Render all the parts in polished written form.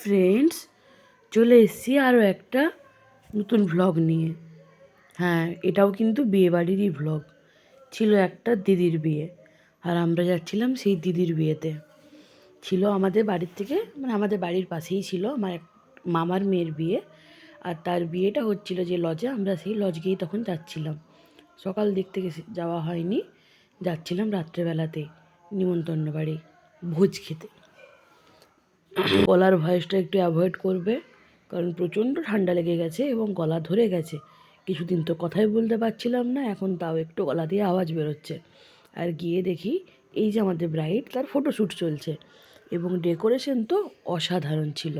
Friends, চলে এসেছি আরও একটা নতুন ভ্লগ নিয়ে। হ্যাঁ, এটাও কিন্তু বিয়েবাড়িরই ভ্লগ। ছিল একটা দিদির বিয়ে, আর আমরা যাচ্ছিলাম সেই দিদির বিয়েতে। ছিল আমাদের বাড়ির থেকে, মানে আমাদের বাড়ির পাশেই ছিল আমার এক মামার মেয়ের বিয়ে। আর তার বিয়েটা হচ্ছিল যে লজে, আমরা সেই লজ গিয়েই তখন যাচ্ছিলাম। সকাল দিক থেকে যাওয়া হয়নি, যাচ্ছিলাম রাত্রেবেলাতেই নিমন্ত্রণ বাড়ি ভোজ খেতে। গলার ভয়েসটা একটু অ্যাভয়েড করবে, কারণ প্রচণ্ড ঠান্ডা লেগে গেছে এবং গলা ধরে গেছে। কিছুদিন তো কথাই বলতে পারছিলাম না, এখন তাও একটু গলা দিয়ে আওয়াজ বেরোচ্ছে। আর গিয়ে দেখি এই যে আমাদের ব্রাইড, তার ফটোশ্যুট চলছে এবং ডেকোরেশন তো অসাধারণ ছিল।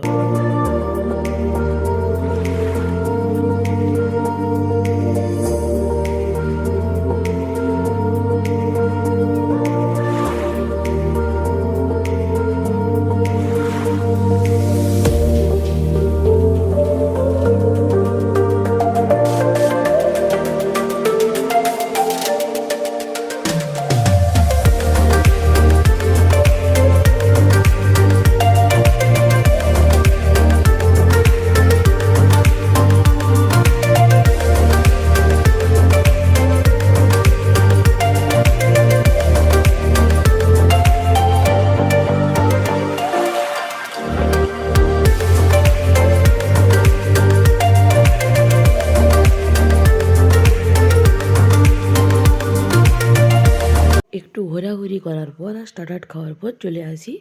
একটু ঘোরাঘুরি করার পর আর স্টার্টার খাওয়ার পর চলে আসি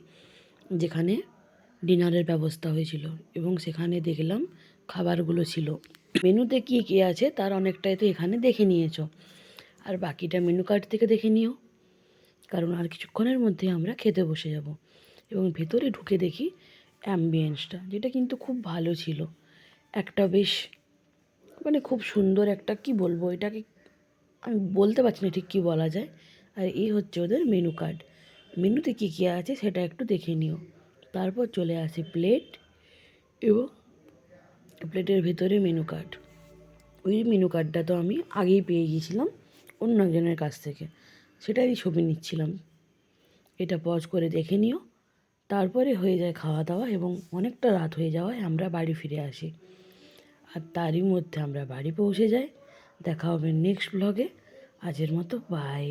যেখানে ডিনারের ব্যবস্থা হয়েছিল, এবং সেখানে দেখলাম খাবারগুলো ছিল। মেনুতে কী কী আছে তার অনেকটাই তো এখানে দেখে নিয়েছ, আর বাকিটা মেনু কার্ড থেকে দেখে নিও, কারণ আর কিছুক্ষণের মধ্যে আমরা খেতে বসে যাব। এবং ভেতরে ঢুকে দেখি অ্যাম্বিয়েন্সটা, যেটা কিন্তু খুব ভালো ছিল। একটা বেশ মানে খুব সুন্দর একটা, কি বলবো এটাকে, আমি বলতে পারছি না ঠিক কী বলা যায়। আর এই হচ্ছে ওদের মেনু কার্ড। মেনুতে কী কী আছে সেটা একটু দেখে নিও। তারপর চলে আসে প্লেট, এবং প্লেটের ভেতরে মেনু কার্ড। ওই মেনু কার্ডটা তো আমি আগেই পেয়ে গিয়েছিলাম অন্য একজনের কাছ থেকে, সেটারই ছবি নিচ্ছিলাম। এটা পজ করে দেখে নিও। তারপরে হয়ে যায় খাওয়া দাওয়া, এবং অনেকটা রাত হয়ে যাওয়ায় আমরা বাড়ি ফিরে আসি। আর তারই মধ্যে আমরা বাড়ি পৌঁছে যাই। দেখা হবে নেক্সট ব্লগে। আজের মতো বাই।